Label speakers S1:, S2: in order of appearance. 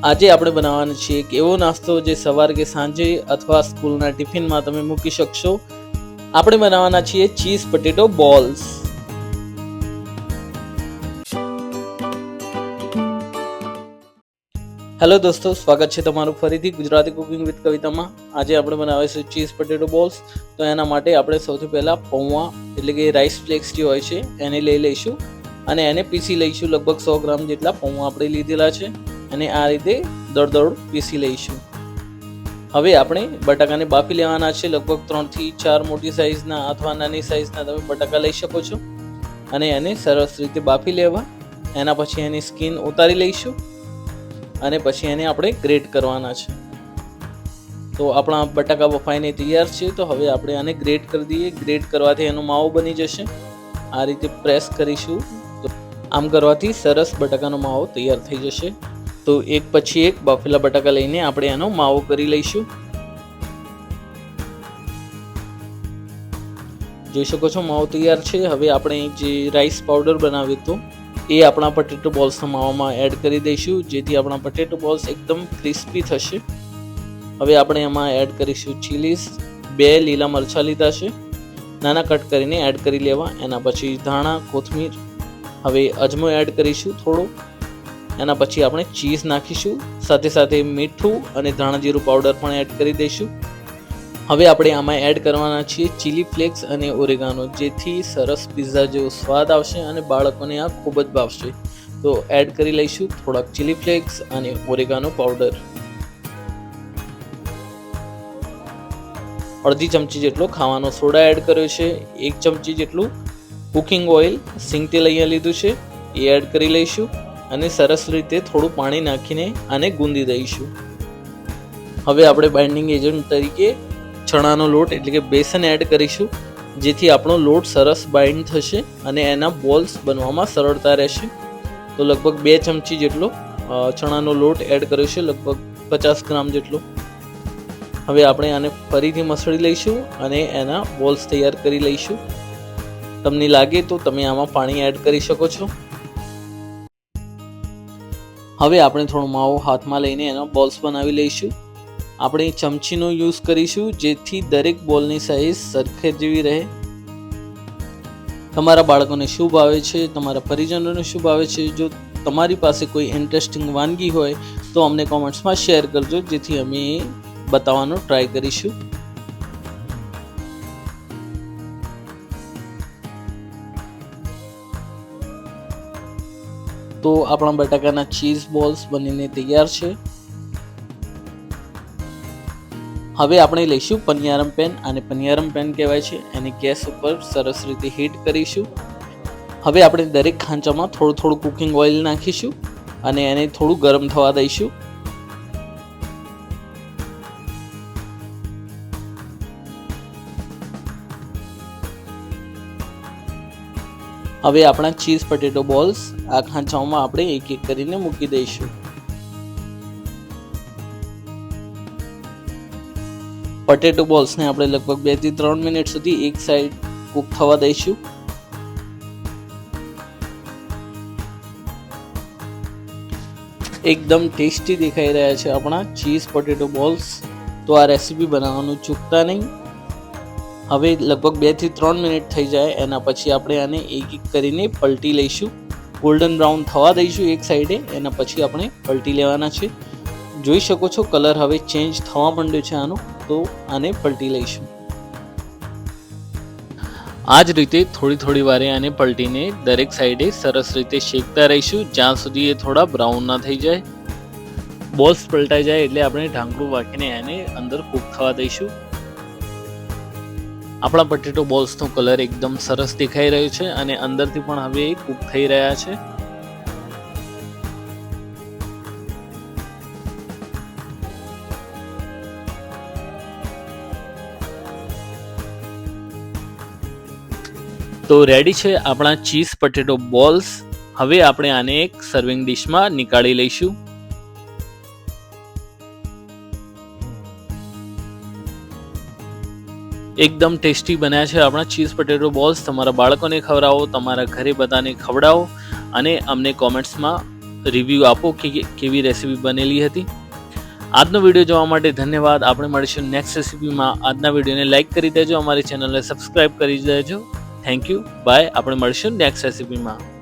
S1: આજે આપણે બનાવવાનો છે એક એવો નાસ્તો જે સવાર કે સાંજે અથવા સ્કૂલના ટિફિનમાં તમે મૂકી શકશો. આપણે બનાવવાના છીએ ચીઝ પટેટો બોલ્સ. હેલો દોસ્તો, સ્વાગત છે તમારું ફરીથી ગુજરાતી કુકિંગ વિથ કવિતામાં. આજે આપણે બનાવીશું ચીઝ પટેટો બોલ્સ. તો એના માટે આપણે સૌથી પહેલાં પૌવા એટલે કે રાઈસ ફ્લેક્સ જે હોય છે એને લઈ લઈશું અને એને પીસી લઈશું. લગભગ 100 ગ્રામ જેટલા પૌવા આપણે લીધેલા છે અને આ રીતે દળદળ પીસી લઈશું. હવે આપણે બટાકાને બાફી લેવાના છે. લગભગ 3 થી 4 મોટી સાઇઝના અથવા નાની સાઇઝના તમે બટાકા લઈ શકો છો અને એને સરસ રીતે બાફી લેવા. એના પછી એની સ્કિન ઉતારી લઈશું અને પછી એને આપણે ગ્રેટ કરવાના છે. તો આપણા બટાકા બફાઈને તૈયાર છે. તો હવે આપણે આને ગ્રેટ કરી દઈએ. ગ્રેટ કરવાથી એનો માવો બની જશે. આ રીતે પ્રેસ કરીશું તો આમ કરવાથી સરસ બટાકાનો માવો તૈયાર થઈ જશે. તો એક પછી એક બાફેલા બટાકા લઈને આપણે એનો માવો કરી લઈશું. જોઈ શકો છો માવો તૈયાર છે. હવે આપણે જે રાઈસ પાવડર બનાવ્યો હતો એ આપણા પટેટો બોલ્સના માવામાં એડ કરી દઈશું, જેથી આપણા પટેટો બોલ્સ એકદમ ક્રિસ્પી થશે. હવે આપણે એમાં એડ કરીશું ચીલીસ. 2 લીલા મરચાં લીધા છે, નાના કટ કરીને એડ કરી લેવા. એના પછી ધાણા, કોથમીર. હવે અજમો એડ કરીશું થોડો. એના પછી આપણે ચીઝ નાખીશું, સાથે સાથે મીઠું અને ધાણા જીરું પાવડર પણ એડ કરી દઈશું. હવે આપણે આમાં એડ કરવાના છીએ ચીલી ફ્લેક્સ અને ઓરેગાનો, જેથી સરસ પિઝા જેવો સ્વાદ આવશે અને બાળકોને આ ખૂબ જ ભાવશે. તો એડ કરી લઈશું થોડાક ચીલી ફ્લેક્સ અને ઓરેગાનો પાવડર. અડધી ચમચી જેટલો ખાવાનો સોડા એડ કર્યો છે. 1 ચમચી જેટલું કુકિંગ ઓઇલ, સિંગ તેલ અહીંયા લીધું છે, એ એડ કરી લઈશું અને સરસ રીતે થોડું પાણી નાખીને આને ગૂંદી દઈશું. હવે આપણે બાઇન્ડિંગ એજન્ટ તરીકે ચણાનો લોટ એટલે કે બેસન એડ કરીશું, જેથી આપણો લોટ સરસ બાઇન્ડ થશે અને એના બોલ્સ બનવામાં સરળતા રહેશે. તો લગભગ 2 ચમચી જેટલો ચણાનો લોટ એડ કર્યો છે, લગભગ 50 ગ્રામ જેટલો. હવે આપણે આને ફરીથી મસળી લઈશું અને એના બોલ્સ તૈયાર કરી લઈશું. તમને લાગે તો તમે આમાં પાણી એડ કરી શકો છો. હવે આપણે થોડો માવો હાથમાં લઈને એના બોલ્સ બનાવી લઈશું. આપણે ચમચીનો યુઝ કરીશું, જેથી દરેક બોલની સાઇઝ સરખે જેવી રહે. તમારા બાળકોને શું ભાવે છે, તમારા પરિજનોને શું ભાવે છે, જો તમારી પાસે કોઈ ઇન્ટરેસ્ટિંગ વાનગી હોય તો અમને કોમેન્ટ્સમાં શેર કરજો, જેથી અમે બતાવવાનો ટ્રાય કરીશું. તો આપણા બટાકાના ચીઝ બોલ્સ બનીને તૈયાર છે. હવે આપણે લઈશું પનિયારમ પેન. આને પનિયારમ પેન કહેવાય છે. એને ગેસ ઉપર સરસ રીતે હીટ કરીશું. હવે આપણે દરેક ખાંચામાં થોડું થોડું કુકિંગ ઓઇલ નાખીશું અને એને થોડું ગરમ થવા દઈશું. હવે આપણા ચીઝ પટેટો બોલ્સ આ ખાંચાઓમાં આપણે એક એક કરીને મૂકી દઈશું. પટેટો બોલ્સને આપણે લગભગ 2 થી 3 મિનિટ સુધી એક સાઈડ કૂક થવા દઈશું. એકદમ ટેસ્ટી દેખાઈ રહ્યા છે આપણા ચીઝ પટેટો બોલ્સ. તો આ રેસીપી બનાવવાનું ચૂકતા નહીં. હવે લગભગ 2 થી 3 મિનિટ થઈ જાય એના પછી આપણે આને એક એક કરીને પલટી લઈશું. ગોલ્ડન બ્રાઉન થવા દઈશું એક સાઈડે. એના પછી આપણે પલટી લેવાના છે. જોઈ શકો છો કલર હવે ચેન્જ થવા માંડ્યો છે આનો. તો આને પલટી લઈશું. આ જ રીતે થોડી થોડી વારે આને પલટીને દરેક સાઈડે સરસ રીતે શેકતા રહીશું, જ્યાં સુધી એ થોડા બ્રાઉન ના થઈ જાય. બોલ્સ પલટાઈ જાય એટલે આપણે ઢાંકણું વાંકીને એને અંદર કૂક થવા દઈશું. આપણા પટેટો બોલ્સનો કલર એકદમ સરસ દેખાઈ રહ્યો છે અને અંદરથી પણ હવે કૂક થઈ રહ્યા છે. તો રેડી છે આપણા ચીઝ પટેટો બોલ્સ. હવે આપણે આને એક સર્વિંગ ડિશમાં નીકાળી લઈશું. એકદમ ટેસ્ટી બન્યા છે આપણા ચીઝ પટેટો બોલ્સ. તમારા બાળકોને ખવડાવો, તમારા ઘરે બધાને ખવડાવો અને અમને કોમેન્ટ્સમાં રિવ્યૂ આપો કે કેવી રેસીપી બનેલી હતી. આજનો વિડીયો જોવા માટે ધન્યવાદ. આપણે મળીશું નેક્સ્ટ રેસીપીમાં. આજના વિડીયોને લાઇક કરી દેજો, અમારી ચેનલને સબસ્ક્રાઇબ કરી દેજો. Thank you, bye. આપણે મળીશું નેક્સ્ટ રેસીપીમાં.